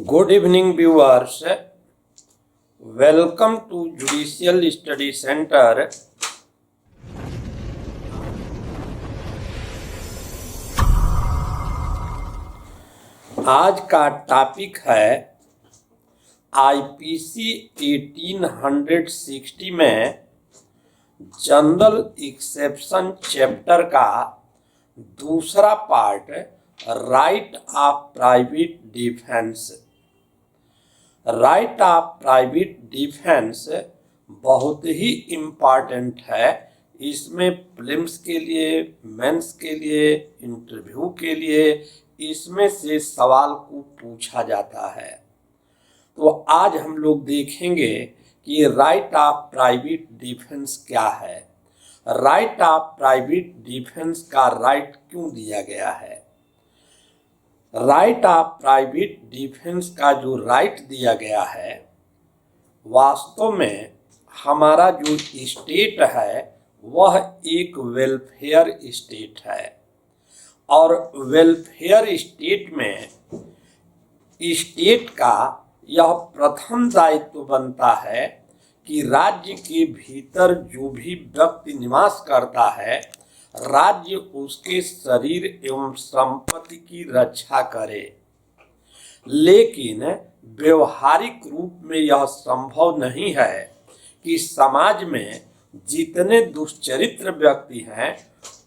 Good evening, viewers. Welcome to Judicial Study Center. आज का topic है आईपीसी 1860 में जनरल एक्सेप्शन चैप्टर का दूसरा part, right of private defence. Right of private defence बहुत ही important है। इसमें प्रीलिम्स के लिए, मेंस के लिए, इंटरव्यू के लिए इसमें से सवाल को पूछा जाता है। तो आज हम लोग देखेंगे कि राइट ऑफ प्राइवेट डिफेंस क्या है, राइट ऑफ प्राइवेट डिफेंस का राइट क्यों दिया गया है। राइट ऑफ प्राइवेट डिफेंस का जो राइट दिया गया है, वास्तव में हमारा जो स्टेट है वह एक वेलफेयर स्टेट है, और वेलफेयर स्टेट में स्टेट का यह प्रथम दायित्व बनता है कि राज्य के भीतर जो भी व्यक्ति निवास करता है, राज्य उसके शरीर एवं संपत्ति की रक्षा करे। लेकिन व्यवहारिक रूप में यह संभव नहीं है कि समाज में जितने दुष्चरित्र व्यक्ति हैं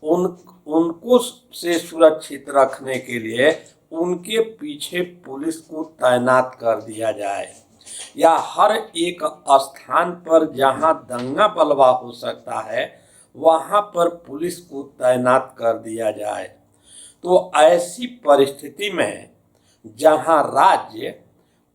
उनको से सुरक्षित रखने के लिए उनके पीछे पुलिस को तैनात कर दिया जाए, या हर एक स्थान पर जहां दंगा बलवा हो सकता है वहां पर पुलिस को तैनात कर दिया जाए। तो ऐसी परिस्थिति में जहां राज्य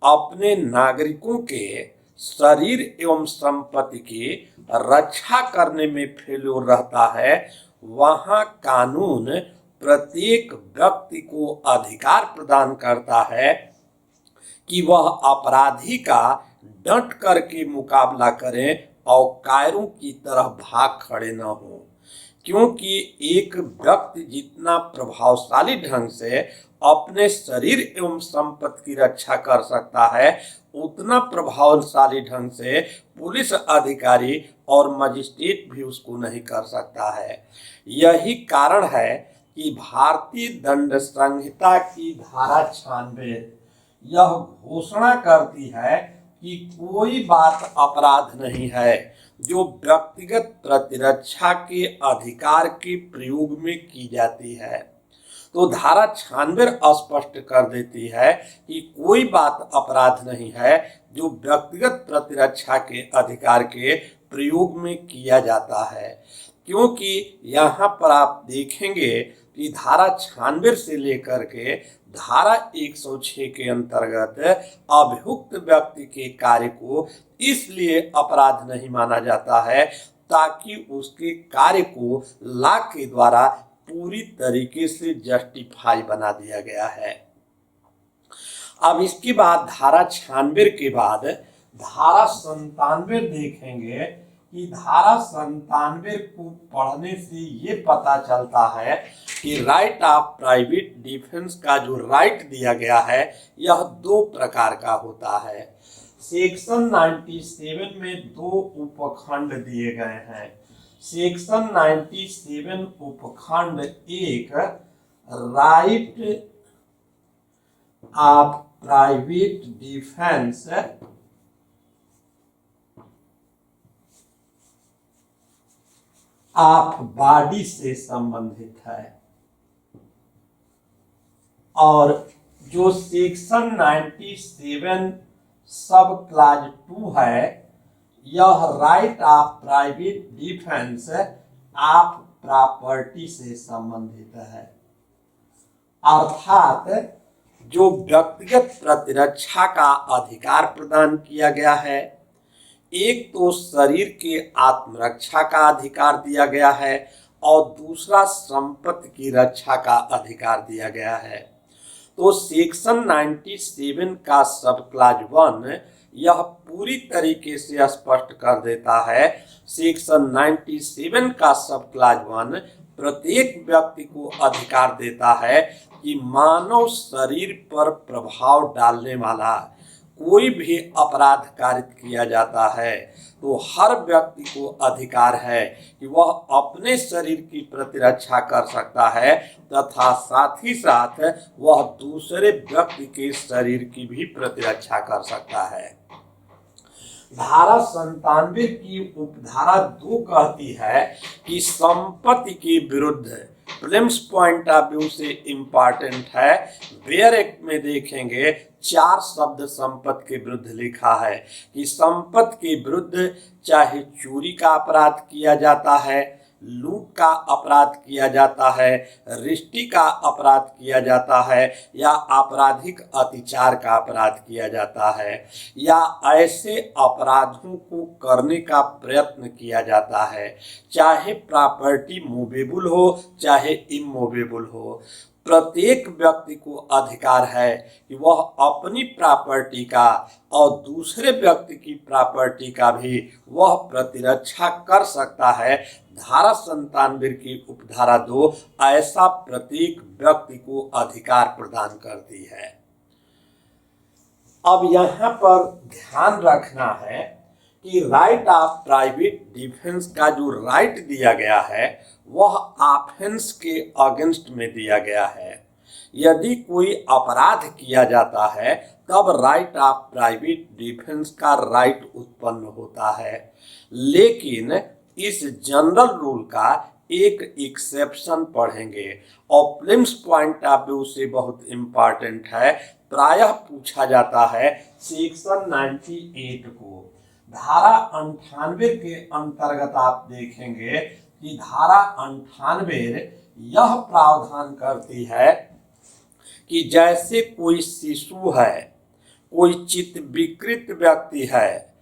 अपने नागरिकों के शरीर एवं संपत्ति की रक्षा करने में फेल्योर रहता है, वहां कानून प्रत्येक व्यक्ति को अधिकार प्रदान करता है कि वह अपराधी का डट करके मुकाबला करें और कायरों की तरह भाग खड़े न हो। क्योंकि एक व्यक्ति जितना प्रभावशाली ढंग से अपने शरीर एवं संपत्ति की रक्षा कर सकता है, उतना प्रभावशाली ढंग से पुलिस अधिकारी और मजिस्ट्रेट भी उसको नहीं कर सकता है। यही कारण है कि भारतीय दंड संहिता की धारा 96 यह घोषणा करती है कि कोई बात अपराध नहीं है जो व्यक्तिगत प्रतिरक्षा के अधिकार के प्रयोग में की जाती है। तो धारा 96 स्पष्ट कर देती है कि कोई बात अपराध नहीं है जो व्यक्तिगत प्रतिरक्षा के अधिकार के प्रयोग में किया जाता है। क्योंकि यहाँ पर आप देखेंगे कि धारा 96 से लेकर के धारा 106 के अंतर्गत अभियुक्त व्यक्ति के कार्य को इसलिए अपराध नहीं माना जाता है ताकि उसके कार्य को लॉ के द्वारा पूरी तरीके से जस्टिफाई बना दिया गया है। अब इसके बाद धारा 96 के बाद धारा 97 देखेंगे कि धारा 97 को पढ़ने से ये पता चलता है कि राइट ऑफ प्राइवेट डिफेंस का जो राइट दिया गया है यह दो प्रकार का होता है। सेक्शन 97 में दो उपखंड दिए गए हैं। सेक्शन 97 उपखंड 1 right of private defence of body से संबंधित है, और जो सेक्शन 97 सब क्लाज 2 है यह right of private defence of property से संबंधित है। अर्थात जो व्यक्तिगत प्रतिरक्षा का अधिकार प्रदान किया गया है, एक तो शरीर के आत्मरक्षा का अधिकार दिया गया है और दूसरा संपत्ति की रक्षा का अधिकार दिया गया है। तो सेक्शन 97 का सब क्लाज 1 यह पूरी तरीके से स्पष्ट कर देता है। सेक्शन 97 का सब क्लाज 1 प्रत्येक व्यक्ति को अधिकार देता है कि मानव शरीर पर प्रभाव डालने वाला कोई भी अपराध कारित किया जाता है तो हर व्यक्ति को अधिकार है कि वह अपने शरीर की प्रतिरक्षा कर सकता है तथा साथ ही साथ वह दूसरे व्यक्ति के शरीर की भी प्रतिरक्षा कर सकता है। धारा 97 की उपधारा 2 कहती है कि संपत्ति के विरुद्ध प्रिलिम्स पॉइंट ऑफ व्यू से इम्पॉर्टेंट है। वेयर एक्ट में देखेंगे 4 शब्द संपत्ति के विरुद्ध लिखा है कि संपत्ति के विरुद्ध चाहे चोरी का अपराध किया जाता है, लूट का अपराध किया जाता है, रिश्ती का अपराध किया जाता है या आपराधिक अत्याचार का अपराध किया जाता है या ऐसे अपराधों को करने का प्रयत्न किया जाता है, चाहे प्रॉपर्टी मूवेबल हो चाहे इमूवेबल हो, प्रत्येक व्यक्ति को अधिकार है कि वह अपनी प्रॉपर्टी का और दूसरे व्यक्ति की प्रॉपर्टी का भी वह प्रतिरक्षा कर सकता है। धारा 97 की उपधारा 2 ऐसा प्रत्येक व्यक्ति को अधिकार प्रदान करती है। अब यहाँ पर ध्यान रखना है कि राइट ऑफ प्राइवेट डिफेंस का जो राइट दिया गया है वह ऑफेंस के अगेंस्ट में दिया गया है। यदि कोई अपराध किया जाता है तब राइट ऑफ प्राइवेट डिफेंस का राइट उत्पन्न होता है, लेकिन इस जनरल रूल का एक एक्सेप्शन पढ़ेंगे और प्रिलिम्स पॉइंट ऑफ व्यू से बहुत इम्पॉर्टेंट है। प्रायः पूछा जाता है सेक्शन 98 को। धारा 98 के अंतर्गत आप देखेंगे कि धारा 98 यह प्रावधान करती है कि जैसे कोई शिशु है, कोई चित्त विकृत व्यक्ति है,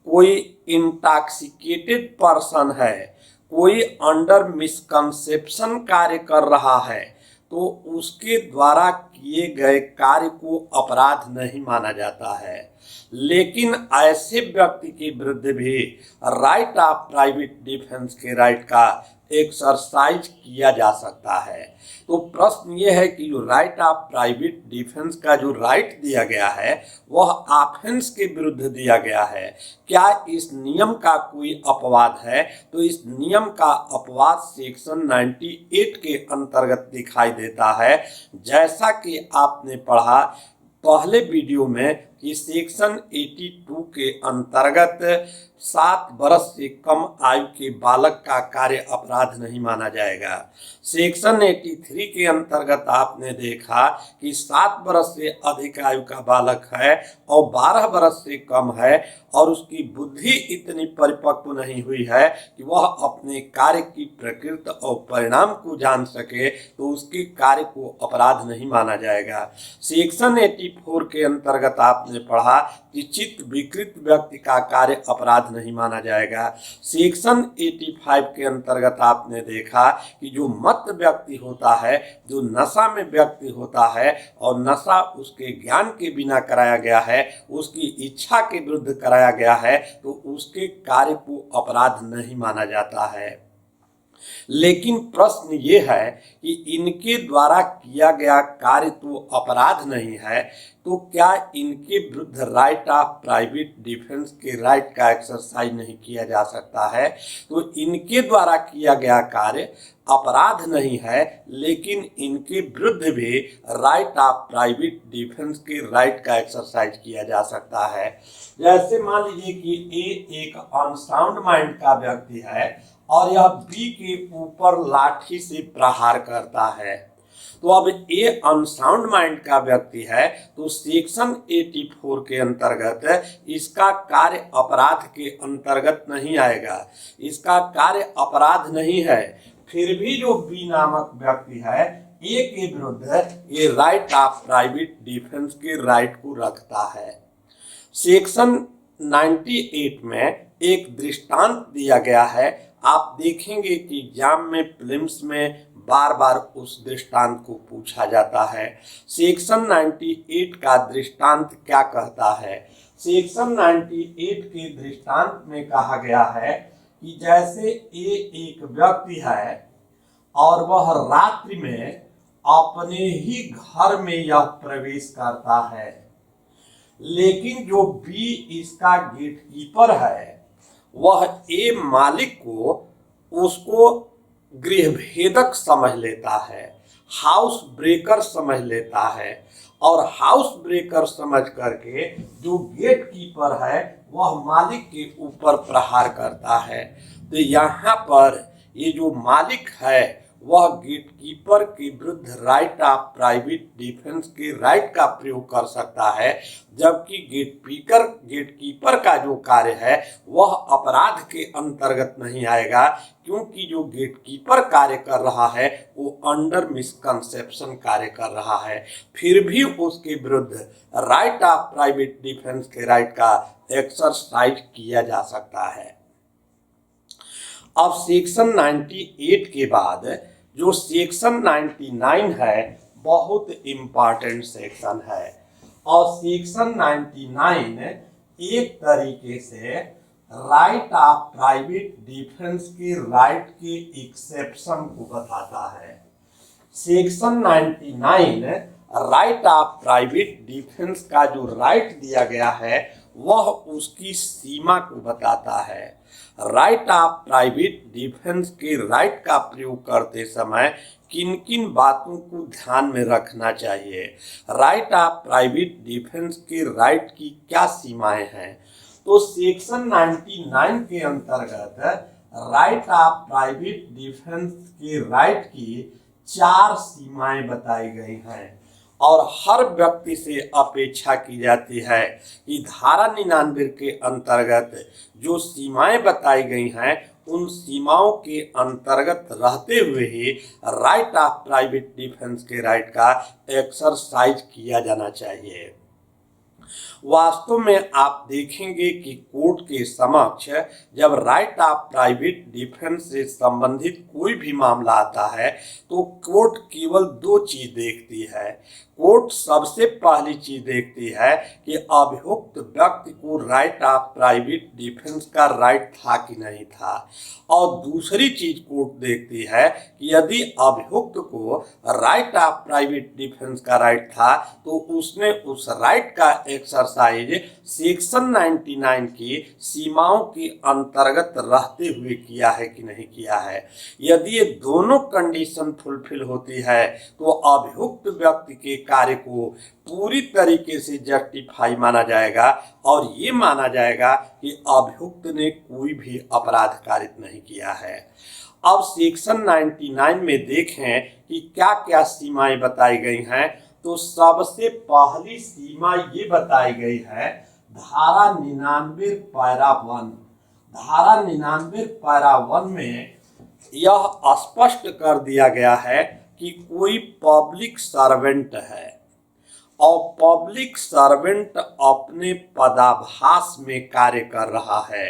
कोई इंटॉक्सिकेटेड पर्सन है, कोई अंडर मिसकंसेप्शन कार्य कर रहा है तो उसके द्वारा किए गए कार्य को अपराध नहीं माना जाता है, लेकिन ऐसे व्यक्ति के विरुद्ध भी राइट ऑफ प्राइवेट डिफेंस के राइट का एक्सरसाइज किया जा सकता है। तो प्रश्न ये है कि जो राइट ऑफ प्राइवेट डिफेंस का जो राइट दिया गया है वह ऑफेंस के विरुद्ध दिया गया है। क्या इस नियम का कोई अपवाद है? तो इस नियम का अपवाद सेक्शन 98 के अंतर्गत दिखाई देता है। जैसा कि आपने पढ़ा पहले वीडियो में कि सेक्शन 82 के अंतर्गत 7 वर्ष से कम आयु के बालक का कार्य अपराध नहीं माना जाएगा। सेक्शन 83 के अंतर्गत आपने देखा कि 7 वर्ष से अधिक आयु का बालक है और 12 वर्ष से कम है और उसकी बुद्धि इतनी परिपक्व नहीं हुई है कि वह अपने कार्य की प्रकृति और परिणाम को जान सके, तो उसके कार्य को अपराध नहीं माना जाएगा। सेक्शन 84 के अंतर्गत आपने पढ़ा कि चित्त विकृत व्यक्ति का कार्य अपराध नहीं माना जाएगा। सेक्शन 85 के अंतर्गत आपने देखा कि जो मत व्यक्ति होता है, जो नशा में व्यक्ति होता है और नशा उसके ज्ञान के बिना कराया गया है, उसकी इच्छा के विरुद्ध कराया गया है, तो उसके कार्य को अपराध नहीं माना जाता है। लेकिन प्रश्न ये है कि इनके द्वारा किया गया कार्य तो अपराध नहीं है, तो क्या इनके विरुद्ध राइट ऑफ प्राइवेट डिफेंस के राइट का एक्सरसाइज नहीं किया जा सकता है? तो इनके द्वारा किया गया कार्य अपराध नहीं है, लेकिन इनके विरुद्ध भी राइट ऑफ प्राइवेट डिफेंस के राइट का एक्सरसाइज किया जा सकता है। जैसे मान लीजिए कि ए एक अनसाउंड माइंड का व्यक्ति है और यह बी के ऊपर लाठी से प्रहार करता है, तो अब ए अनसाउंड माइंड का व्यक्ति है, तो सेक्शन 84 के अंतर्गत इसका कार्य अपराध के अंतर्गत नहीं आएगा, इसका कार्य अपराध नहीं है। फिर भी जो बी नामक व्यक्ति है ए के विरुद्ध ये राइट ऑफ प्राइवेट डिफेंस के राइट को रखता है। सेक्शन 98 में एक दृष्टांत दिया गया है। आप देखेंगे कि एग्जाम में प्रीलिम्स में बार बार उस दृष्टांत को पूछा जाता है। सेक्शन 98 का दृष्टांत क्या कहता है? सेक्शन 98 के दृष्टांत में कहा गया है कि जैसे ए एक व्यक्ति है और वह रात्रि में अपने ही घर में यह प्रवेश करता है। लेकिन जो बी इसका गेटकीपर है वह ए मालिक को उसको गृहभेदक समझ लेता है, हाउस ब्रेकर समझ लेता है, और हाउस ब्रेकर समझ करके जो गेट कीपर है वह मालिक के ऊपर प्रहार करता है। तो यहाँ पर ये जो मालिक है वह गेटकीपर के विरुद्ध राइट ऑफ प्राइवेट डिफेंस के राइट का प्रयोग कर सकता है, जबकि गेटकीपर का जो कार्य है वह अपराध के अंतर्गत नहीं आएगा, क्योंकि जो गेटकीपर कार्य कर रहा है वो अंडर मिसकंसेप्शन कार्य कर रहा है। फिर भी उसके विरुद्ध राइट ऑफ प्राइवेट डिफेंस के राइट का एक्सरसाइज किया जा सकता है। अब सेक्शन 98 के बाद जो सेक्शन 99 है बहुत इम्पॉर्टेंट सेक्शन है, और सेक्शन 99 एक तरीके से राइट ऑफ प्राइवेट डिफेंस के राइट के एक्सेप्शन को बताता है। Section 99 right of private defence का जो राइट दिया गया है वह उसकी सीमा को बताता है। राइट ऑफ प्राइवेट डिफेंस के राइट का प्रयोग करते समय किन किन बातों को ध्यान में रखना चाहिए, राइट ऑफ प्राइवेट डिफेंस के राइट की क्या सीमाएं हैं। तो सेक्शन 99 के अंतर्गत राइट ऑफ प्राइवेट डिफेंस के राइट की 4 सीमाएं बताई गई हैं, और हर व्यक्ति से अपेक्षा की जाती है कि धारा 99 के अंतर्गत जो सीमाएं बताई गई हैं उन सीमाओं के अंतर्गत रहते हुए ही राइट ऑफ प्राइवेट डिफेंस के राइट का एक्सरसाइज किया जाना चाहिए। वास्तव में आप देखेंगे कि कोर्ट के समक्ष जब राइट ऑफ प्राइवेट डिफेंस से संबंधित कोई भी मामला आता है तो कोर्ट केवल 2 चीज देखती है। कोर्ट सबसे पहली चीज देखती है कि अभियुक्त व्यक्ति को राइट ऑफ प्राइवेट डिफेंस का राइट था कि नहीं था, और दूसरी चीज कोर्ट देखती है कि यदि अभियुक्त को राइट ऑफ प्राइवेट डिफेंस का राइट था तो उसने उस राइट का एक्सरसाइज सेक्शन 99 की सीमाओं के अंतर्गत रहते हुए किया है कि नहीं किया है। यदि ये दोनों कंडीशन फुलफिल होती है तो अभियुक्त व्यक्ति के कार्य को पूरी तरीके से जस्टिफाई माना जाएगा, और ये माना जाएगा कि अभियुक्त ने कोई भी अपराध कारित नहीं किया है। अब सेक्शन 99 में देखें कि क्या क्या सीमाएं बताई गई हैं। तो सबसे पहली सीमा ये बताई गई है धारा 99 पैरा 1। धारा 99 पैरा 1 में यह स्पष्ट कर दिया गया है कि कोई पब्लिक सर्वेंट है और पब्लिक सर्वेंट अपने पदाभास में कार्य कर रहा है,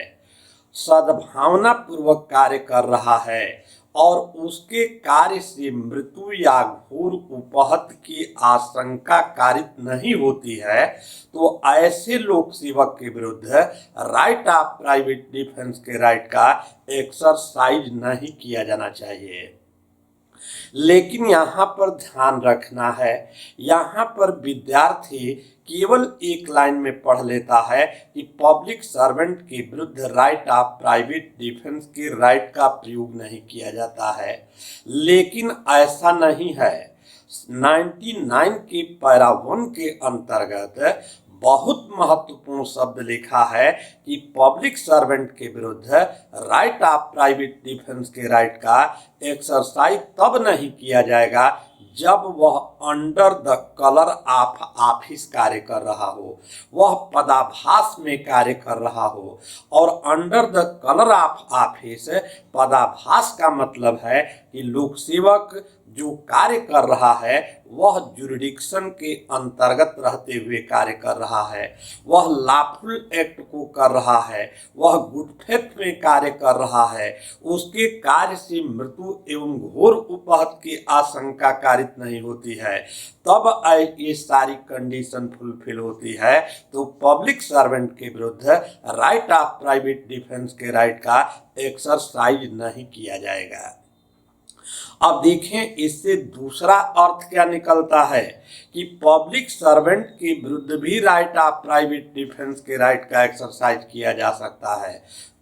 सद्भावना पूर्वक कार्य कर रहा है, और उसके कार्य से मृत्यु या घोर उपहत की आशंका कारित नहीं होती है, तो ऐसे लोक सेवक के विरुद्ध राइट ऑफ प्राइवेट डिफेंस के राइट का एक्सरसाइज नहीं किया जाना चाहिए। लेकिन यहाँ पर ध्यान रखना है, यहाँ पर विद्यार्थी केवल एक लाइन में पढ़ लेता है कि पब्लिक सर्वेंट के विरुद्ध राइट ऑफ प्राइवेट डिफेंस के राइट का प्रयोग नहीं किया जाता है, लेकिन ऐसा नहीं है। 99 के पैरा 1 के अंतर्गत बहुत महत्वपूर्ण शब्द लिखा है कि पब्लिक सर्वेंट के विरुद्ध राइट ऑफ प्राइवेट डिफेंस के राइट का एक्सरसाइज तब नहीं किया जाएगा जब वह under the colour of office कार्य कर रहा हो, वह पदाभास में कार्य कर रहा हो। और under the colour of office पदाभास का मतलब है कि लोक सेवक जो कार्य कर रहा है वह जुरिडिक्शन के अंतर्गत रहते हुए कार्य कर रहा है, वह लॉफुल एक्ट को कर रहा है, वह गुड फेथ में कार्य कर रहा है, उसके कार्य से मृत्यु एवं घोर उपहत की आशंका कारित नहीं होती है, तब ये सारी कंडीशन फुलफिल होती है तो पब्लिक सर्वेंट के विरुद्ध राइट ऑफ प्राइवेट डिफेंस के राइट का एक्सरसाइज नहीं किया जाएगा। अब देखें इससे दूसरा अर्थ क्या निकलता है कि पब्लिक सर्वेंट के विरुद्ध भी राइट ऑफ प्राइवेट डिफेंस के राइट का एक्सरसाइज किया जा सकता है।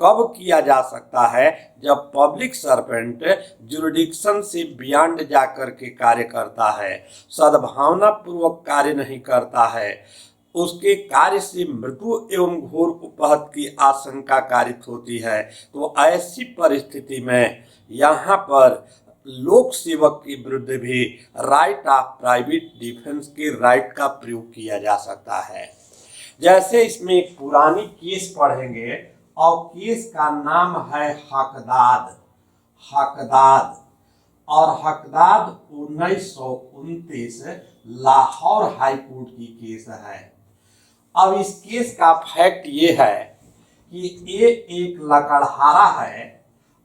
कब किया जा सकता है? जब पब्लिक सर्वेंट जुरिडिक्शन से बियॉन्ड जाकर के कार्य करता है, सद्भावना पूर्वक कार्य नहीं करता है, उसके कार्य से मृत्यु एवं घोर उपहत की आशंका कारित होती है, तो ऐसी परिस्थिति में यहाँ पर लोक सेवक के विरुद्ध भी राइट ऑफ प्राइवेट डिफेंस के राइट का प्रयोग किया जा सकता है। जैसे इसमें एक पुरानी केस पढ़ेंगे और केस का नाम है हकदाद। हकदाद और हकदाद 1929 लाहौर हाई कोर्ट की केस है। अब इस केस का फैक्ट ये है कि ये एक लकड़हारा है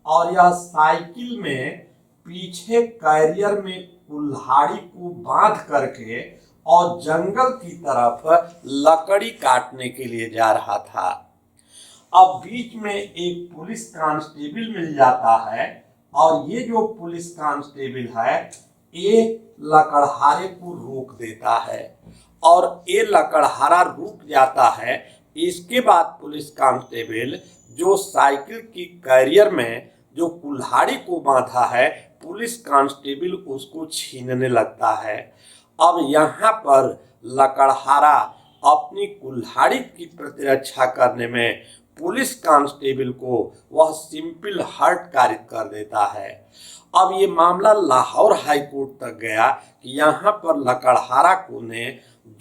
और यह साइकिल में पीछे कैरियर में कुल्हाड़ी को बांध करके और जंगल की तरफ लकड़ी काटने के लिए जा रहा था। अब बीच में एक पुलिस कांस्टेबल मिल जाता है और ये जो पुलिस कांस्टेबल है ये लकड़हारे को रोक देता है और ये लकड़हारा रुक जाता है। इसके बाद पुलिस कांस्टेबल जो साइकिल की कैरियर में जो कुल्हाड़ी को बांधा है, पुलिस कांस्टेबल उसको छीनने लगता है। अब यहाँ पर लकड़हारा अपनी कुल्हाड़ी की प्रतिरक्षा करने में पुलिस कांस्टेबल को वह सिंपल हर्ट कारित कर देता है। अब ये मामला लाहौर हाई कोर्ट तक गया कि यहाँ पर लकड़हारा को ने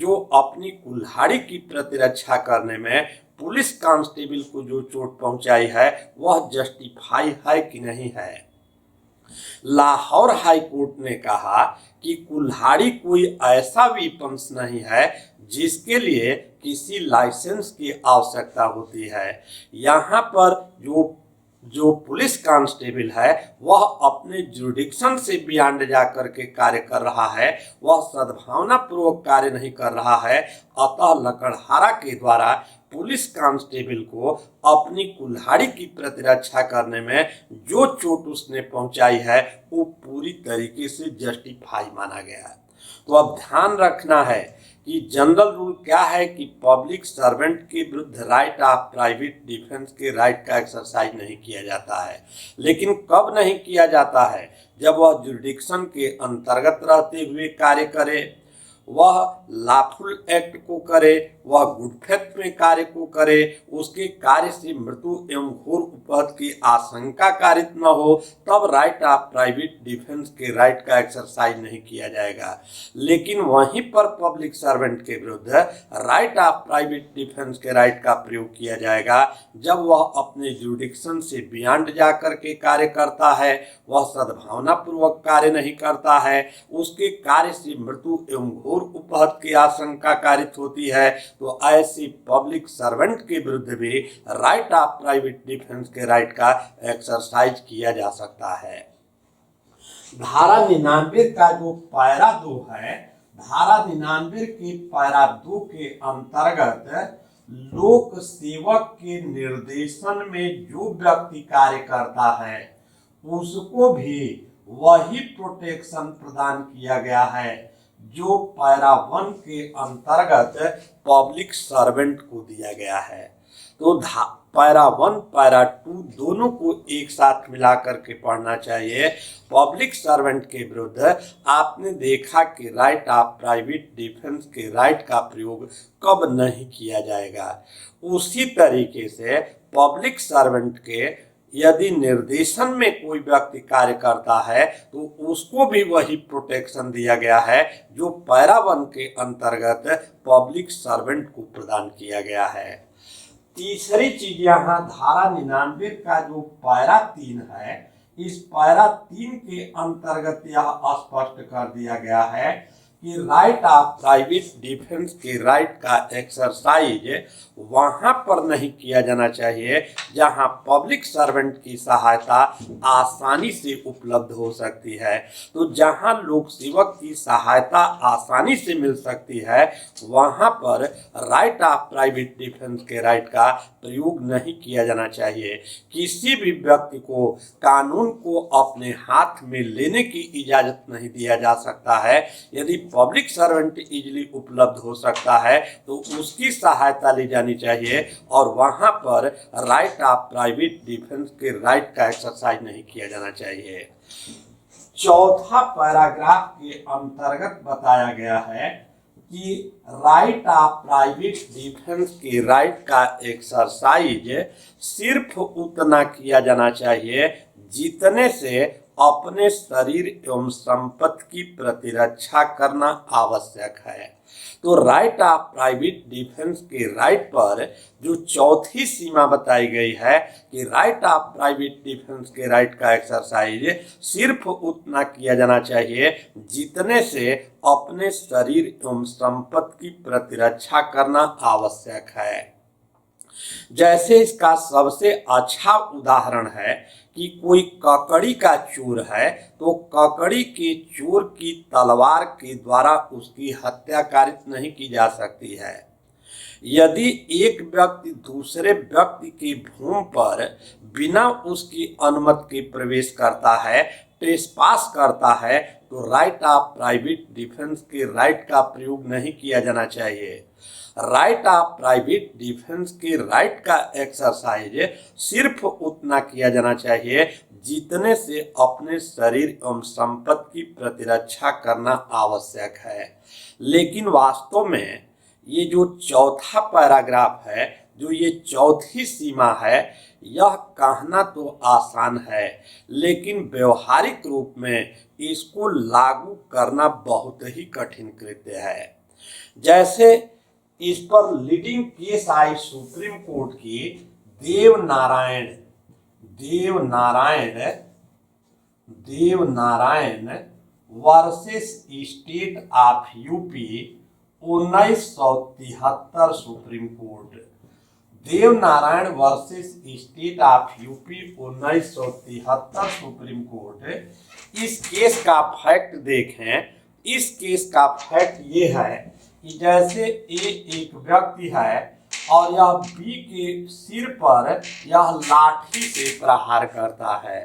जो अपनी कुल्हाड़ी की प्रतिरक्षा करने में पुलिस कांस्टेबल को जो चोट पहुंचाई है वह जस्टिफाई है कि नहीं है। लाहौर हाई कोर्ट ने कहा कि कुल्हाड़ी कोई ऐसा वेपन्स नहीं है जिसके लिए किसी लाइसेंस की आवश्यकता होती है। यहाँ पर जो पुलिस कांस्टेबल है वह अपने जुरिडिक्शन से बियॉन्ड जाकर के कार्य कर रहा है, वह सद्भावना पूर्वक कार्य नहीं कर रहा है। अतः लकड़हारा के द्वारा पुलिस कांस्टेबल को अपनी कुल्हाड़ी की प्रतिरक्षा करने में जो चोट उसने पहुंचाई है वो पूरी तरीके से जस्टिफाई माना गया। तो अब ध्यान रखना है कि जनरल रूल क्या है कि पब्लिक सर्वेंट के विरुद्ध राइट ऑफ प्राइवेट डिफेंस के राइट का एक्सरसाइज नहीं किया जाता है। लेकिन कब नहीं किया जाता है? जब वह जुरिडिक्शन के अंतर्गत रहते हुए कार्य करे, वह लॉफुल एक्ट को करे, वह गुड फेथ में कार्य को करे, उसके कार्य से मृत्यु एवं घोर उपहत की आशंका कारित न हो, तब राइट ऑफ प्राइवेट डिफेंस के राइट का एक्सरसाइज नहीं किया जाएगा। लेकिन वहीं पर पब्लिक सर्वेंट के विरुद्ध राइट ऑफ प्राइवेट डिफेंस के राइट का प्रयोग किया जाएगा जब वह अपने जुरिडिक्शन से बियॉन्ड जाकर के कार्य करता है, वह सद्भावना पूर्वक कार्य नहीं करता है, उसके कार्य से मृत्यु एवं घोर उपहत की आशंका कारित होती है, तो ऐसी पब्लिक सर्वेंट के विरुद्ध भी राइट ऑफ प्राइवेट डिफेंस के राइट का एक्सरसाइज किया जा सकता है। धारा 99 का जो पैरा 2 है, धारा 99 के पैरा 2 के अंतर्गत लोक सेवक के निर्देशन में जो व्यक्ति कार्य करता है उसको भी वही प्रोटेक्शन प्रदान किया गया है जो पैरा 1 के अंतर्गत पब्लिक सर्वेंट को दिया गया है। तो पैरा 1 पैरा 2 दोनों को एक साथ मिलाकर के पढ़ना चाहिए। पब्लिक सर्वेंट के विरुद्ध आपने देखा कि राइट ऑफ प्राइवेट डिफेंस के राइट का प्रयोग कब नहीं किया जाएगा। उसी तरीके से पब्लिक सर्वेंट के यदि निर्देशन में कोई व्यक्ति कार्य करता है तो उसको भी वही प्रोटेक्शन दिया गया है जो पैरा 1 के अंतर्गत पब्लिक सर्वेंट को प्रदान किया गया है। तीसरी चीज यहाँ धारा 99 का जो पैरा 3 है, इस पैरा 3 के अंतर्गत यह स्पष्ट कर दिया गया है कि राइट ऑफ प्राइवेट डिफेंस के राइट का एक्सरसाइज वहां पर नहीं किया जाना चाहिए जहां पब्लिक सर्वेंट की सहायता आसानी से उपलब्ध हो सकती है। तो जहां लोक सेवक की सहायता आसानी से मिल सकती है वहां पर राइट ऑफ प्राइवेट डिफेंस के राइट का प्रयोग नहीं किया जाना चाहिए। किसी भी व्यक्ति को कानून को अपने हाथ में लेने की इजाजत नहीं दिया जा सकता है। यदि पब्लिक सर्वेंट इजीली उपलब्ध हो सकता है तो उसकी सहायता ली जानी चाहिए और वहां पर राइट ऑफ प्राइवेट डिफेंस के राइट का एक्सरसाइज नहीं किया जाना चाहिए। चौथा पैराग्राफ के अंतर्गत बताया गया है कि राइट ऑफ प्राइवेट डिफेंस के राइट का एक्सरसाइज सिर्फ उतना किया जाना चाहिए जितने से अपने शरीर एवं संपत्ति की प्रतिरक्षा करना आवश्यक है। तो राइट ऑफ प्राइवेट डिफेंस के राइट पर जो चौथी सीमा बताई गई है कि राइट ऑफ प्राइवेट डिफेंस के राइट का एक्सरसाइज सिर्फ उतना किया जाना चाहिए जितने से अपने शरीर एवं संपत्ति की प्रतिरक्षा करना आवश्यक है। जैसे इसका सबसे अच्छा उदाहरण है कि कोई ककड़ी का चोर है तो ककड़ी के चोर की तलवार के द्वारा उसकी हत्या कारित नहीं की जा सकती है। यदि एक व्यक्ति दूसरे व्यक्ति की भूमि पर बिना उसकी अनुमति के प्रवेश करता है, ट्रेसपास करता है, तो राइट ऑफ प्राइवेट डिफेंस के राइट का प्रयोग नहीं किया जाना चाहिए। राइट ऑफ प्राइवेट डिफेंस के राइट का एक्सरसाइज सिर्फ उतना किया जाना चाहिए जितने से अपने शरीर एवं संपत्ति की प्रतिरक्षा करना आवश्यक है। लेकिन वास्तव में ये जो चौथा पैराग्राफ है, जो ये चौथी सीमा है, यह कहना तो आसान है लेकिन व्यवहारिक रूप में इसको लागू करना बहुत ही कठिन कृत्य है। जैसे इस पर लीडिंग केस आई सुप्रीम कोर्ट की Devnarayan versus state of UP 1973 supreme court. Devnarayan versus state of UP 1973 supreme court. इस केस का फैक्ट देखें। इस केस का फैक्ट ये है कि जैसे ए एक व्यक्ति है और यह बी के सिर पर यह लाठी से प्रहार करता है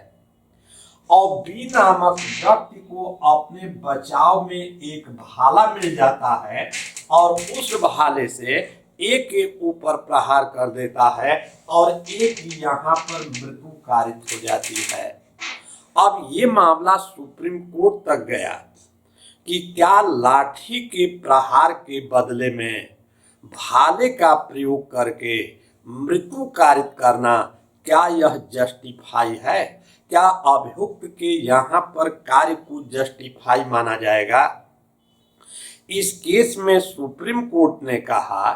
और बी नामक व्यक्ति को अपने बचाव में एक भाला मिल जाता है और उस भाले से ए के ऊपर प्रहार कर देता है और ए की यहाँ पर मृत्यु कारित हो जाती है। अब ये मामला सुप्रीम कोर्ट तक गया कि क्या लाठी के प्रहार के बदले में भाले का प्रयोग करके मृत्यु कारित करना क्या यह जस्टिफाई है? क्या अभियुक्त के यहाँ पर कार्य को जस्टिफाई माना जाएगा? इस केस में सुप्रीम कोर्ट ने कहा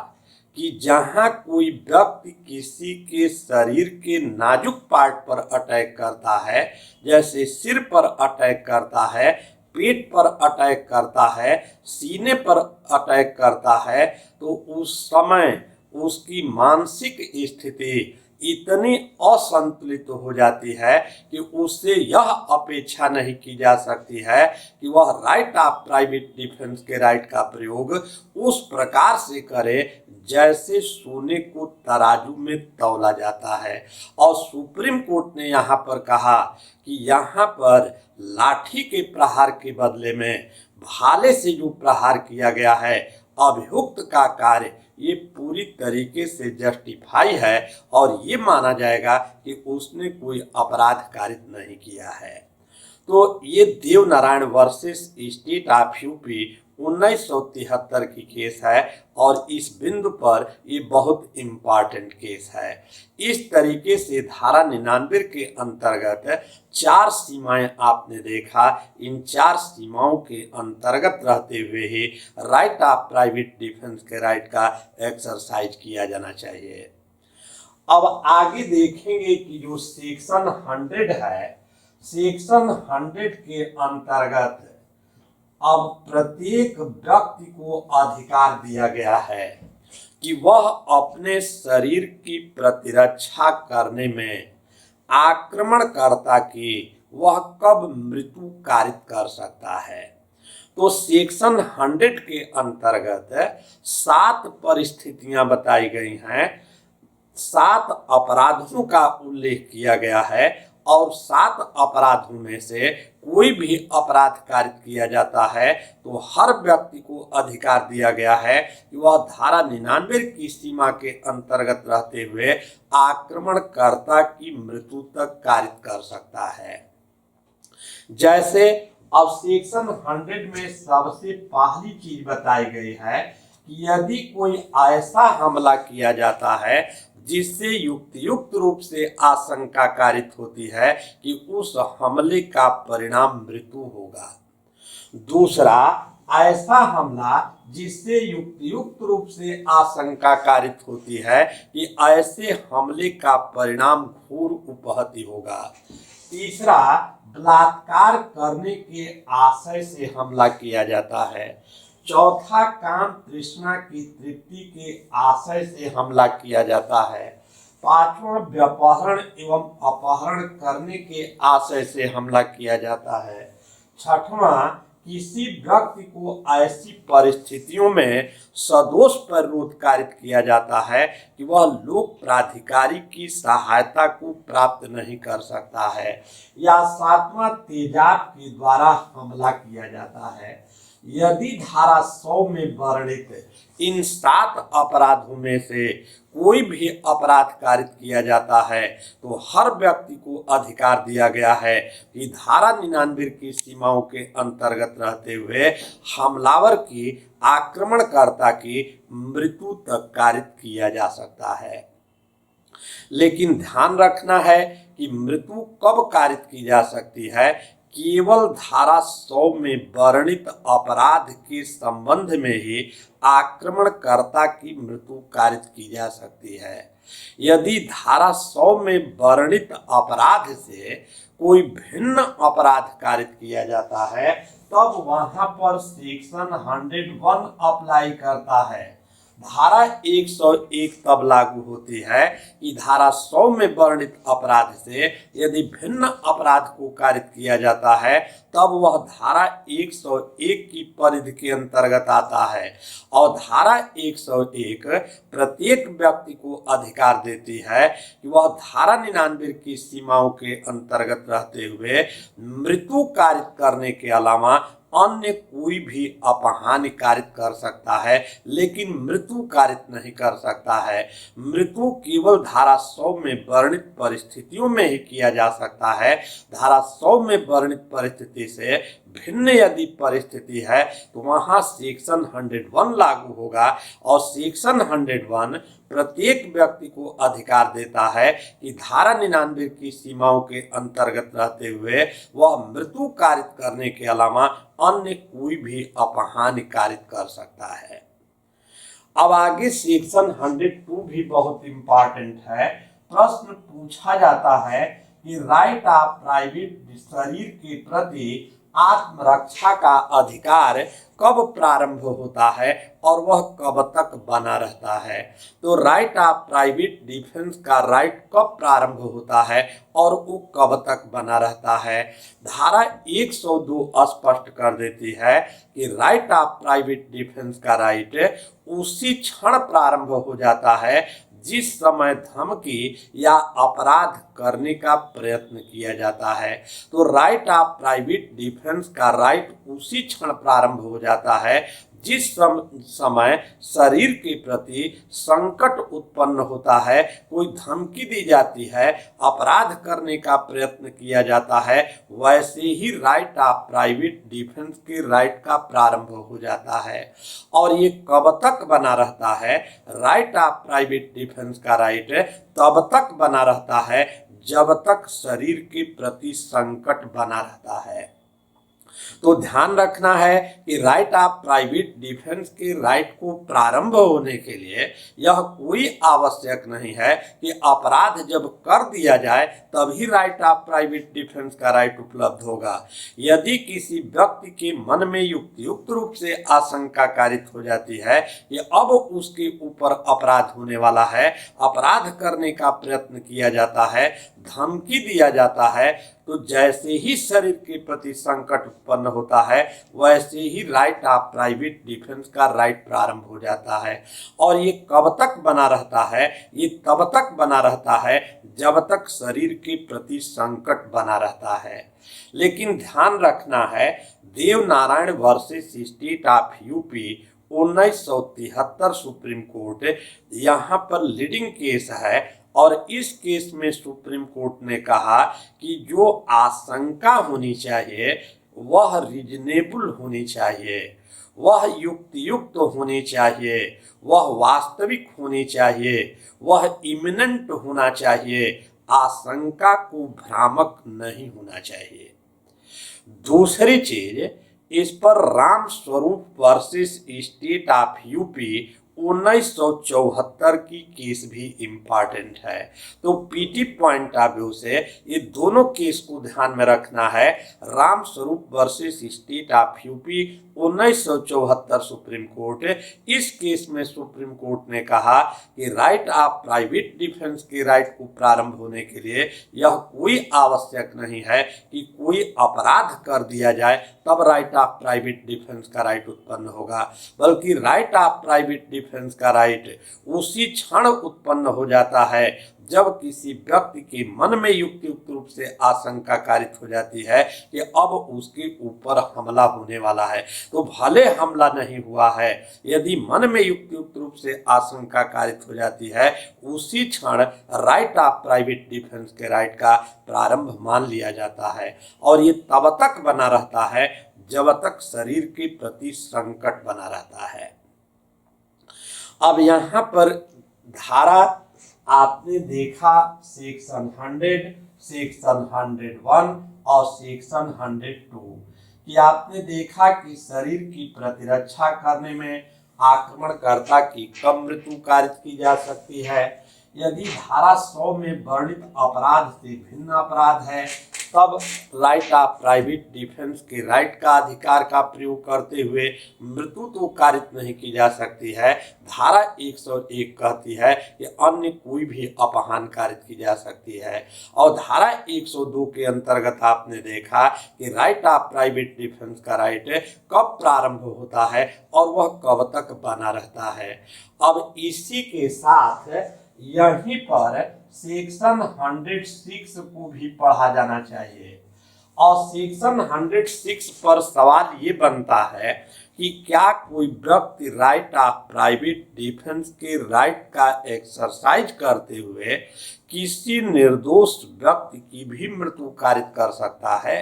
कि जहां कोई व्यक्ति किसी के शरीर के नाजुक पार्ट पर अटैक करता है, जैसे सिर पर अटैक करता है, पेट पर अटैक करता है, सीने पर अटैक करता है, तो उस समय उसकी मानसिक स्थिति इतनी असंतुलित हो जाती है कि उससे यह अपेक्षा नहीं की जा सकती है कि वह राइट ऑफ प्राइवेट डिफेंस के राइट का प्रयोग उस प्रकार से करे जैसे सोने को तराजू में तौला जाता है। और सुप्रीम कोर्ट ने यहाँ पर कहा कि यहाँ पर लाठी के प्रहार के बदले में भाले से जो प्रहार किया गया है, अभियुक्त का कार्य ये पूरी तरीके से जस्टिफाई है और ये माना जाएगा कि उसने कोई अपराध कारित नहीं किया है। तो ये Devnarayan versus state of UP 1973 की केस है और इस बिंदु पर ये बहुत इम्पॉर्टेंट केस है। इस तरीके से धारा 99 के अंतर्गत 4 सीमाएं आपने देखा। इन 4 सीमाओं के अंतर्गत रहते हुए ही राइट ऑफ प्राइवेट डिफेंस के राइट का एक्सरसाइज किया जाना चाहिए। अब आगे देखेंगे कि जो सेक्शन 100 है, सेक्शन 100 के अंतर्गत अब प्रत्येक व्यक्ति को अधिकार दिया गया है कि वह अपने शरीर की प्रतिरक्षा करने में आक्रमणकर्ता की वह कब मृत्यु कारित कर सकता है। तो सेक्शन 100 के अंतर्गत 7 परिस्थितियां बताई गई हैं, 7 अपराधों का उल्लेख किया गया है और 7 अपराधों में से कोई भी अपराध कारित किया जाता है तो हर व्यक्ति को अधिकार दिया गया है कि वह धारा 99 की सीमा के अंतर्गत रहते हुए आक्रमणकर्ता की मृत्यु तक कारित कर सकता है। जैसे अब सेक्शन 100 में सबसे पहली चीज बताई गई है कि यदि कोई ऐसा हमला किया जाता है जिससे युक्त रूप से आशंका कारित होती है कि उस हमले का परिणाम मृत्यु होगा। दूसरा, ऐसा हमला जिससे युक्त रूप से आशंका कारित होती है कि ऐसे हमले का परिणाम घोर उपहति होगा। तीसरा, बलात्कार करने के आशय से हमला किया जाता है। चौथा, काम तृष्णा की तृप्ति के आशय से हमला किया जाता है। पांचवा, व्यपहरण एवं अपहरण करने के आशय से हमला किया जाता है। छठवां, किसी व्यक्ति को ऐसी परिस्थितियों में सदोष पर रोध कारित किया जाता है कि वह लोक प्राधिकारी की सहायता को प्राप्त नहीं कर सकता है। या सातवां, तेजाब के द्वारा हमला किया जाता है। यदि धारा 100 में वर्णित इन 7 अपराधों में से कोई भी अपराध कारित किया जाता है तो हर व्यक्ति को अधिकार दिया गया है कि धारा 99 की सीमाओं के अंतर्गत रहते हुए हमलावर की आक्रमणकर्ता की मृत्यु तक कारित किया जा सकता है। लेकिन ध्यान रखना है कि मृत्यु कब कारित की जा सकती है। केवल धारा 100 में वर्णित अपराध के संबंध में ही आक्रमणकर्ता की मृत्यु कारित की जा सकती है। यदि धारा 100 में वर्णित अपराध से कोई भिन्न अपराध कारित किया जाता है तब वहां पर सेक्शन 101 अप्लाई करता है। धारा 101 तब लागू होती है कि धारा 100 में वर्णित अपराध से यदि भिन्न अपराध को कारित किया जाता है तब वह धारा 101 की परिधि के अंतर्गत आता है और धारा 101 प्रत्येक व्यक्ति को अधिकार देती है कि वह धारा 99 की सीमाओं के अंतर्गत रहते हुए मृत्यु कारित करने के अलावा अन्य कोई भी अपहानि कारित कर सकता है लेकिन मृत्यु कारित नहीं कर सकता है। मृत्यु केवल धारा 100 में वर्णित परिस्थितियों में ही किया जा सकता है। धारा 100 में वर्णित परिस्थिति से भिन्न यदि परिस्थिति है तो वहां सेक्शन 101 लागू होगा और सेक्शन 101 प्रत्येक व्यक्ति को अधिकार देता है कि धारा 99 की सीमाओं के अंतर्गत रहते हुए वह मृत्यु कारित करने के अलावा अन्य कोई भी अपहानि कारित कर सकता है। अब आगे सेक्शन 102 भी बहुत इंपॉर्टेंट है। प्रश्न पूछा जाता है कि राइट ऑफ प्राइवेट शरीर के प्रति आत्मरक्षा का अधिकार कब प्रारंभ होता है और वह कब तक बना रहता है। तो राइट ऑफ प्राइवेट डिफेंस का राइट कब प्रारंभ होता है और वो कब तक बना रहता है। धारा 102 स्पष्ट कर देती है कि राइट ऑफ प्राइवेट डिफेंस का राइट उसी क्षण प्रारंभ हो जाता है जिस समय धमकी या अपराध करने का प्रयत्न किया जाता है। तो राइट ऑफ प्राइवेट डिफेंस का राइट उसी क्षण प्रारंभ हो जाता है जिस समय शरीर के प्रति संकट उत्पन्न होता है, कोई धमकी दी जाती है, अपराध करने का प्रयत्न किया जाता है, वैसे ही राइट ऑफ प्राइवेट डिफेंस के राइट का प्रारंभ हो जाता है। और ये कब तक बना रहता है? राइट ऑफ प्राइवेट डिफेंस का राइट तब तक बना रहता है जब तक शरीर के प्रति संकट बना रहता है। तो ध्यान रखना है कि राइट ऑफ प्राइवेट डिफेंस के राइट को प्रारंभ होने के लिए यह कोई आवश्यक नहीं है कि अपराध जब कर दिया जाए तभी राइट ऑफ प्राइवेट डिफेंस का राइट उपलब्ध होगा। यदि किसी व्यक्ति के मन में युक्त रूप से आशंका कारित हो जाती है कि अब उसके ऊपर अपराध होने वाला है, अपराध करने का प्रयत्न किया जाता है, धमकी दिया जाता है, तो जैसे ही शरीर के प्रति संकट उत्पन्न होता है वैसे ही राइट ऑफ प्राइवेट डिफेंस का राइट प्रारंभ हो जाता है। और ये कब तक बना रहता है? ये तब तक बना रहता है जब तक शरीर के प्रति संकट बना रहता है। लेकिन ध्यान रखना है, Devnarayan versus state of UP 1973 supreme court यहाँ पर लीडिंग केस है और इस केस में सुप्रीम कोर्ट ने कहा कि जो आशंका होनी चाहिए वह रीजनेबल होनी चाहिए, वह युक्त होनी चाहिए, वह वास्तविक होनी चाहिए, वह इमिनेंट होना चाहिए, आशंका को भ्रामक नहीं होना चाहिए। दूसरी चीज, इस पर Ram Swaroop versus state of UP 1974 की केस भी इम्पॉर्टेंट है। तो पीटी पॉइंट ऑफ व्यू से ये दोनों केस को ध्यान में रखना है। Ram Swaroop versus state of UP 1974 supreme court, इस केस में सुप्रीम कोर्ट ने कहा कि राइट ऑफ प्राइवेट डिफेंस के राइट को प्रारंभ होने के लिए यह कोई आवश्यक नहीं है कि कोई अपराध कर दिया जाए तब राइट ऑफ प्राइवेट डिफेंस का राइट उत्पन्न होगा, बल्कि राइट ऑफ प्राइवेट डिफेंस का राइट उसी क्षण उत्पन्न हो जाता है जब किसी व्यक्ति के मन में युक्त रूप से आशंका कारित हो जाती है कि अब उसके ऊपर हमला होने वाला है। तो भले हमला नहीं हुआ है, यदि मन में युक्त रूप से आशंका कारित हो जाती है उसी क्षण राइट ऑफ प्राइवेट डिफेंस के राइट का प्रारंभ मान लिया जाता है। और ये तब तक बना रहता है जब तक शरीर के प्रति संकट बना रहता है। अब यहाँ पर धारा आपने देखा सेक्शन 100, सेक्शन 101 और सेक्शन 102 कि आपने देखा कि शरीर की प्रतिरक्षा करने में आक्रमणकर्ता की कब मृत्यु कारित की जा सकती है। यदि धारा 100 में वर्णित अपराध से भिन्न अपराध है तब राइट ऑफ प्राइवेट डिफेंस के राइट का अधिकार का प्रयोग करते हुए मृत्यु तो कारित नहीं की जा सकती है। धारा 101 कहती है कि अन्य कोई भी अपहान कारित की जा सकती है। और धारा 102 के अंतर्गत आपने देखा कि राइट ऑफ प्राइवेट डिफेंस का राइट कब प्रारंभ होता है और वह कब तक बना रहता है। अब इसी के साथ यहीं पर सेक्शन 106 को भी पढ़ा जाना चाहिए। और सेक्शन 106 पर सवाल ये बनता है कि क्या कोई व्यक्ति राइट ऑफ प्राइवेट डिफेंस के राइट का एक्सरसाइज करते हुए किसी निर्दोष व्यक्ति की भी मृत्यु कारित कर सकता है।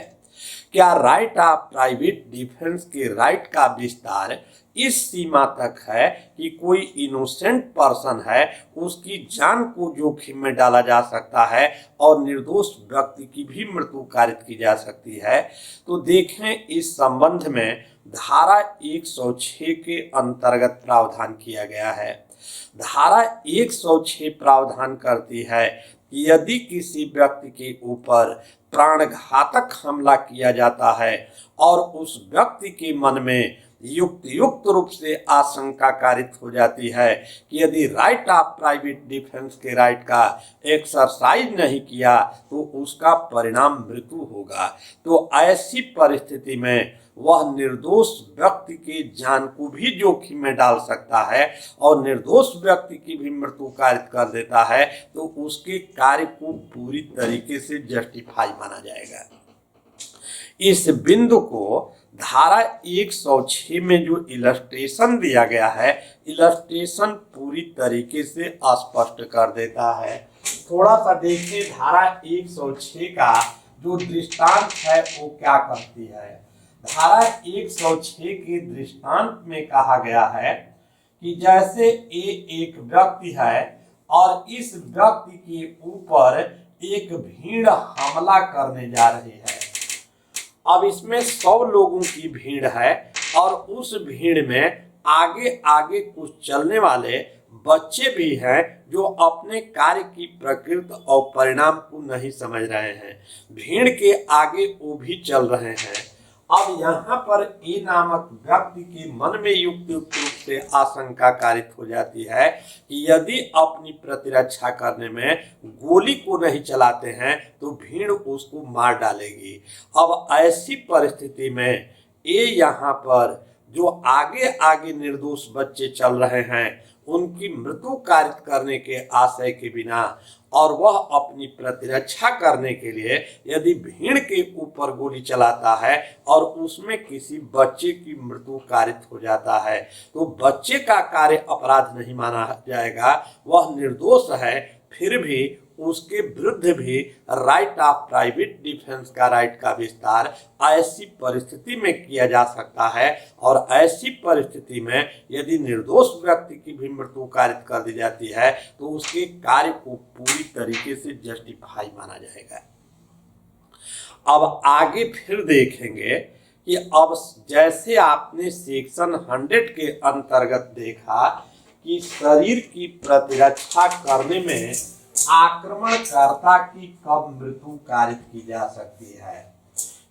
क्या राइट ऑफ प्राइवेट डिफेंस के राइट का विस्तार इस सीमा तक है कि कोई इनोसेंट पर्सन है उसकी जान को जोखिम में डाला जा सकता है और निर्दोष व्यक्ति की भी मृत्यु कारित की जा सकती है। तो देखें, इस संबंध में धारा 106 के अंतर्गत प्रावधान किया गया है। धारा 106 प्रावधान करती है कि यदि किसी व्यक्ति के ऊपर प्राणघातक हमला किया जाता है और उस व्यक्ति के मन में युक्त रूप से आशंका कारित हो जाती है कि यदि राइट ऑफ प्राइवेट डिफेंस के राइट का एक्सरसाइज नहीं किया तो उसका परिणाम मृत्यु होगा, तो ऐसी परिस्थिति में वह निर्दोष व्यक्ति के जान को भी जोखिम में डाल सकता है और निर्दोष व्यक्ति की भी मृत्यु कारित कर देता है, तो उसके कार्य को पूरी तरीके से जस्टिफाई माना जाएगा। इस बिंदु को धारा 106 में जो इलस्ट्रेशन दिया गया है, इलस्ट्रेशन पूरी तरीके से स्पष्ट कर देता है। थोड़ा सा देखिए, धारा 106 का जो दृष्टांत है वो क्या करती है। धारा 106 के दृष्टांत में कहा गया है कि जैसे एक व्यक्ति है और इस व्यक्ति के ऊपर एक भीड़ हमला करने जा रही है अब इसमें 100 लोगों की भीड़ है और उस भीड़ में आगे आगे कुछ चलने वाले बच्चे भी हैं जो अपने कार्य की प्रकृति और परिणाम को नहीं समझ रहे हैं। भीड़ के आगे वो भी चल रहे हैं। अब यहाँ पर ए नामक व्यक्ति के मन में युक्त रूप से आशंका कारित हो जाती है कि यदि अपनी प्रतिरक्षा करने में गोली को नहीं चलाते हैं तो भीड़ उसको मार डालेगी। अब ऐसी परिस्थिति में ए यहाँ पर जो आगे आगे निर्दोष बच्चे चल रहे हैं उनकी मृत्यु कारित करने के आशय के बिना और वह अपनी प्रतिरक्षा करने के लिए यदि भीड़ के ऊपर गोली चलाता है और उसमें किसी बच्चे की मृत्यु कारित हो जाता है तो बच्चे का कार्य अपराध नहीं माना जाएगा, वह निर्दोष है। फिर भी उसके विरुद्ध भी राइट ऑफ प्राइवेट डिफेंस का राइट का विस्तार ऐसी परिस्थिति में किया जा सकता है और ऐसी परिस्थिति में यदि निर्दोष व्यक्ति की भी मृत्यु कारित कर दी जाती है तो उसके कार्य को पूरी तरीके से जस्टिफाई माना जाएगा। अब आगे फिर देखेंगे कि अब जैसे आपने सेक्शन 100 के अंतर्गत देखा कि शरीर की प्रतिरक्षा करने में आक्रमणकर्ता की कब मृत्यु कारित की जा सकती है,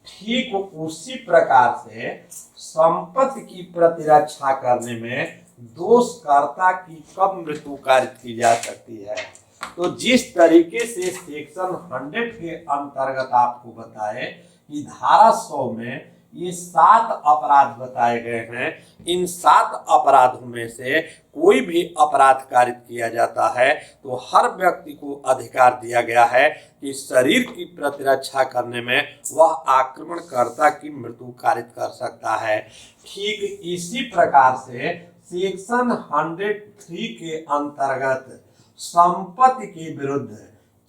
ठीक उसी प्रकार से संपत्ति की प्रतिरक्षा करने में दोषकर्ता की कब मृत्यु कारित की जा सकती है। तो जिस तरीके से सेक्शन 100 के अंतर्गत आपको बताए कि धारा 100 में ये 7 अपराध बताए गए हैं, इन 7 अपराधों में से कोई भी अपराध कारित किया जाता है तो हर व्यक्ति को अधिकार दिया गया है कि शरीर की प्रतिरक्षा करने में वह आक्रमणकर्ता की मृत्यु कारित कर सकता है। ठीक इसी प्रकार से सेक्शन 103 के अंतर्गत संपत्ति के विरुद्ध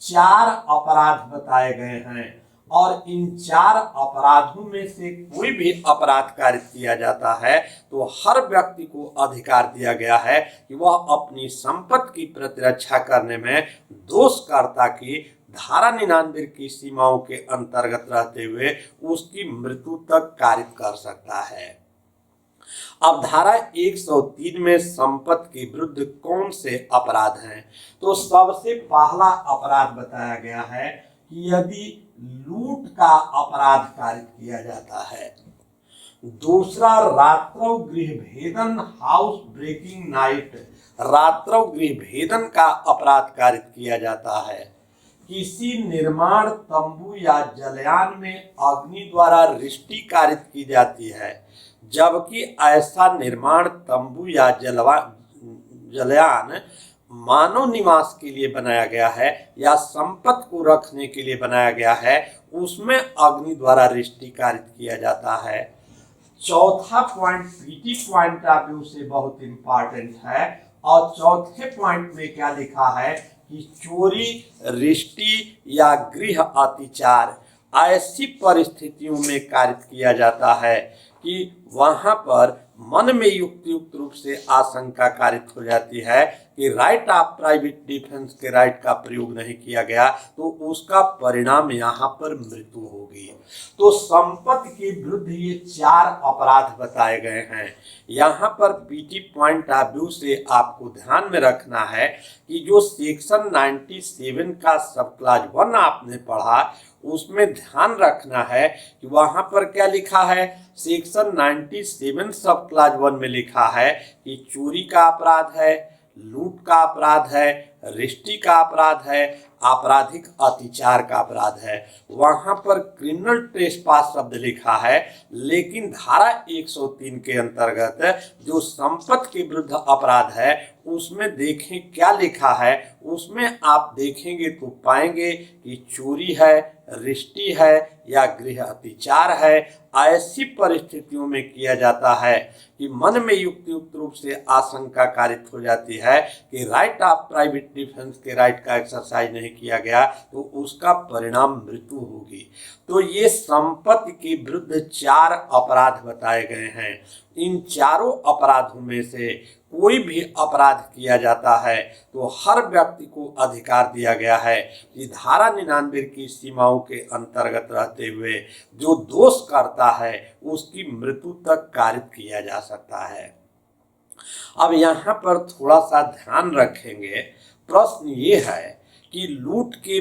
4 अपराध बताए गए हैं और इन 4 अपराधों में से कोई भी अपराध कारित किया जाता है तो हर व्यक्ति को अधिकार दिया गया है कि वह अपनी संपत्ति की प्रतिरक्षा करने में दोषकर्ता की धारा 99 की सीमाओं के अंतर्गत रहते हुए उसकी मृत्यु तक कारित कर सकता है। अब धारा 103 में संपत्ति के विरुद्ध कौन से अपराध हैं, तो सबसे पहला अपराध बताया गया है कि यदि लूट का अपराध कारित किया जाता है। दूसरा रात्रौ गृह भेदन, हाउस ब्रेकिंग नाइट, रात्रौ गृह भेदन का अपराध कारित किया जाता है। किसी निर्माण तंबू या जलयान में अग्नि द्वारा रिष्टि कारित की जाती है जबकि ऐसा निर्माण तंबू या जलयान मानव निवास के लिए बनाया गया है या संपत्ति को रखने के लिए बनाया गया है, उसमें अग्नि द्वारा रिष्टि कारित किया जाता है। चौथा point PT point of view से बहुत इंपॉर्टेंट है और चौथे पॉइंट में क्या लिखा है कि चोरी, रिष्टि या गृह अतिचार ऐसी परिस्थितियों में कारित किया जाता है कि वहां पर मन में युक्त रूप से आशंका कारित हो जाती है कि राइट ऑफ प्राइवेट डिफेंस के राइट का प्रयोग नहीं किया गया तो उसका परिणाम यहाँ पर मृत्यु होगी। तो संपत्ति के विरुद्ध ये 4 अपराध बताए गए हैं। यहाँ पर पीटी पॉइंट ऑफ व्यू से आपको ध्यान में रखना है कि जो सेक्शन 97 का सब क्लाज 1 आपने पढ़ा उसमें ध्यान रखना है कि वहां पर क्या लिखा है। सेक्शन 97 सब क्लाज 1 में लिखा है कि चोरी का अपराध है, लूट का अपराध है, रिष्टि का अपराध है, आपराधिक अतिचार का अपराध है। वहां पर क्रिमिनल ट्रेसपास शब्द लिखा है, लेकिन धारा 103 के अंतर्गत जो संपत्ति के विरुद्ध अपराध है उसमें देखें क्या लिखा है। उसमें आप देखेंगे तो पाएंगे कि चोरी है, रिष्टि है या गृह अतिचार है। ऐसी परिस्थितियों में किया जाता है कि मन में युक्त रूप से आशंका कारित हो जाती है कि राइट ऑफ प्राइवेट डिफेंस के राइट का एक्सरसाइज नहीं किया गया तो उसका परिणाम मृत्यु होगी। तो ये संपत्ति के विरुद्ध 4 अपराध बताए गए हैं। इन चारों अपराधों में से कोई भी अपराध किया जाता है तो हर व्यक्ति को अधिकार दिया गया है कि धारा 99 की सीमाओं के अंतर्गत रहते हुए जो दोष करता है उसकी मृत्यु तक कारित किया जा सकता है। अब यहाँ पर थोड़ा सा ध्यान रखेंगे, प्रश्न ये है कि लूट के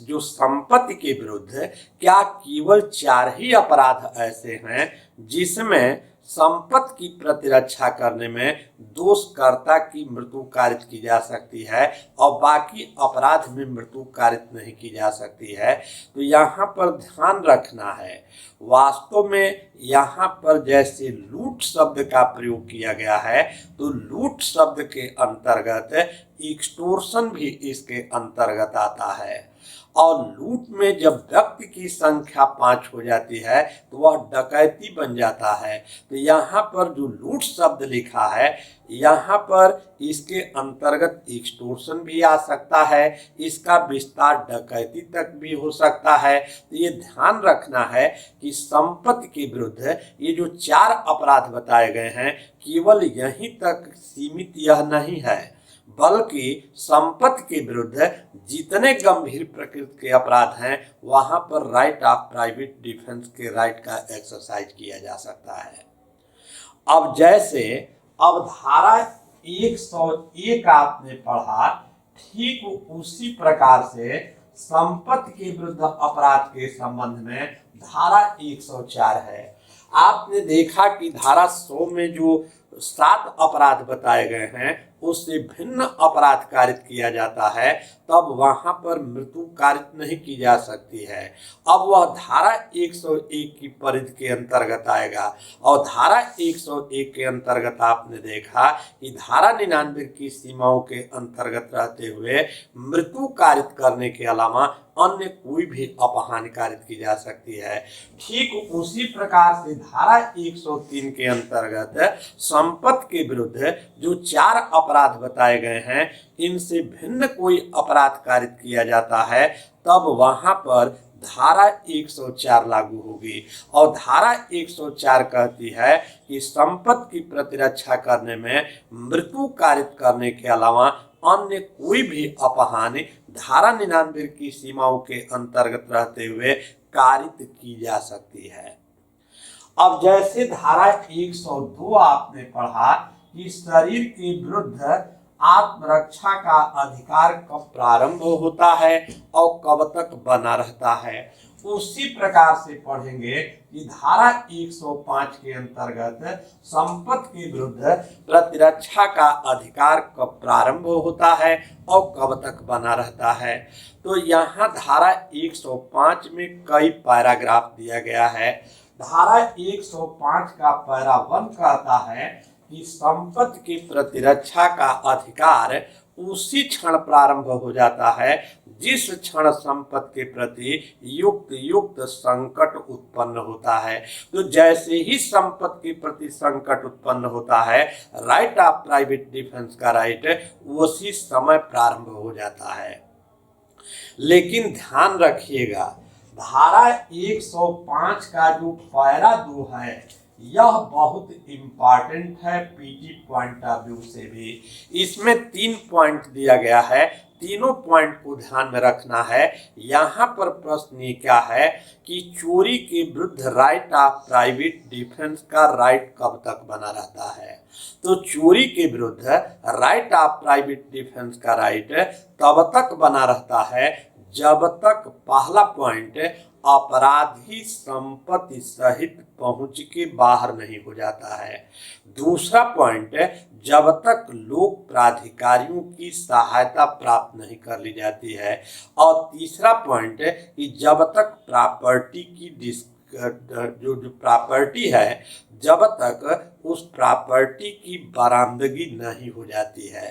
जो संपत्ति के विरुद्ध क्या केवल 4 ही अपराध ऐसे हैं जिसमें संपत्ति की प्रतिरक्षा करने में दोषकर्ता की मृत्यु कारित की जा सकती है और बाकी अपराध में मृत्यु कारित नहीं की जा सकती है। तो यहाँ पर ध्यान रखना है, वास्तव में यहाँ पर जैसे लूट शब्द का प्रयोग किया गया है तो लूट शब्द के अंतर्गत एक्सटोर्शन भी इसके अंतर्गत आता है। और लूट में जब व्यक्ति की संख्या 5 हो जाती है तो वह डकैती बन जाता है। तो यहाँ पर जो लूट शब्द लिखा है यहाँ पर इसके अंतर्गत एक्सटोर्शन भी आ सकता है, इसका विस्तार डकैती तक भी हो सकता है। तो ये ध्यान रखना है कि संपत्ति के विरुद्ध ये जो 4 अपराध बताए गए हैं केवल यहीं तक सीमित यह नहीं है, बल्कि संपत्ति के विरुद्ध जितने गंभीर प्रकृति के अपराध हैं वहां पर राइट ऑफ प्राइवेट डिफेंस के राइट का एक्सरसाइज किया जा सकता है। अब जैसे अब धारा 101 आपने पढ़ा, ठीक उसी प्रकार से संपत्ति के विरुद्ध अपराध के संबंध में धारा 104 है। आपने देखा कि धारा 100 में जो 7 अपराध बताए गए हैं उससे भिन्न अपराध कारित किया जाता है, तब वहां पर मृत्यु कारित नहीं की जा सकती है। अब वह धारा 101 की परिधि के अंतर्गत आएगा और धारा 101 के अंतर्गत आपने देखा कि धारा 99 की सीमाओं के अंतर्गत रहते हुए मृत्यु कारित करने के अलावा अन्य कोई भी अपहानि कारित की जा सकती है। ठीक उसी प्रकार से धारा 103 के अंतर्गत संपत्ति के विरुद्ध जो 4 अपराध बताए गए हैं इनसे भिन्न कोई अपराध कारित किया जाता है, तब वहां पर धारा 104 लागू होगी। और धारा 104 कहती है कि संपत्ति की प्रतिरक्षा करने में मृत्यु कारित करने के अलावा अन्य कोई भी अपहानि धारा 99 की सीमाओं के अंतर्गत रहते हुए कारित की जा सकती है। अब जैसे धारा 102 आपने पढ़ा कि शरीर के विरुद्ध आत्मरक्षा का अधिकार कब प्रारंभ होता है और कब तक बना रहता है, उसी प्रकार से पढ़ेंगे कि धारा 105 के अंतर्गत संपत्ति के विरुद्ध प्रतिरक्षा का अधिकार कब प्रारंभ होता है और कब तक बना रहता है। तो यहाँ धारा 105 में कई पैराग्राफ दिया गया है। धारा 105 का पैरा 1 कहता है कि संपत्ति की प्रतिरक्षा का अधिकार उसी क्षण प्रारंभ हो जाता है जिस क्षण संपत्ति के प्रति युक्त संकट उत्पन्न होता है। तो जैसे ही संपत्ति के प्रति संकट उत्पन्न होता है राइट ऑफ प्राइवेट डिफेंस का राइट उसी समय प्रारंभ हो जाता है। लेकिन ध्यान रखिएगा, धारा 105 का जो पैरा 2 है यह बहुत इम्पॉर्टेंट है पीटी पॉइंट ऑफ व्यू से भी। इसमें 3 पॉइंट दिया गया है, तीनों पॉइंट को ध्यान में रखना है। यहाँ पर प्रश्न ये क्या है कि चोरी के विरुद्ध राइट ऑफ प्राइवेट डिफेंस का राइट कब तक बना रहता है। तो चोरी के विरुद्ध राइट ऑफ प्राइवेट डिफेंस का राइट तब तक बना रहता है जब तक, पहला पॉइंट, अपराधी संपत्ति सहित पहुंच के बाहर नहीं हो जाता है। दूसरा पॉइंट, जब तक लोक प्राधिकारियों की सहायता प्राप्त नहीं कर ली जाती है। और तीसरा पॉइंट कि जब तक प्रॉपर्टी की जो प्रॉपर्टी है जब तक उस प्रॉपर्टी की बरामदगी नहीं हो जाती है।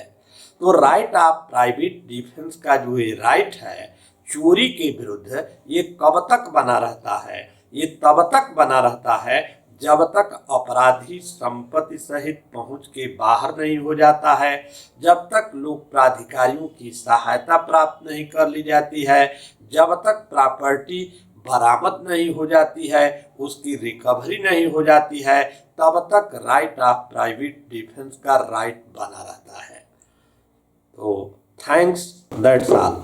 तो राइट ऑफ प्राइवेट डिफेंस का जो ये राइट है चोरी के विरुद्ध ये कब तक बना रहता है, ये तब तक बना रहता है जब तक अपराधी संपत्ति सहित पहुंच के बाहर नहीं हो जाता है, जब तक लोक प्राधिकारियों की सहायता प्राप्त नहीं कर ली जाती है, जब तक प्रॉपर्टी बरामद नहीं हो जाती है, उसकी रिकवरी नहीं हो जाती है, तब तक राइट ऑफ प्राइवेट डिफेंस का राइट बना रहता है। तो थैंक्स, दैट्स ऑल।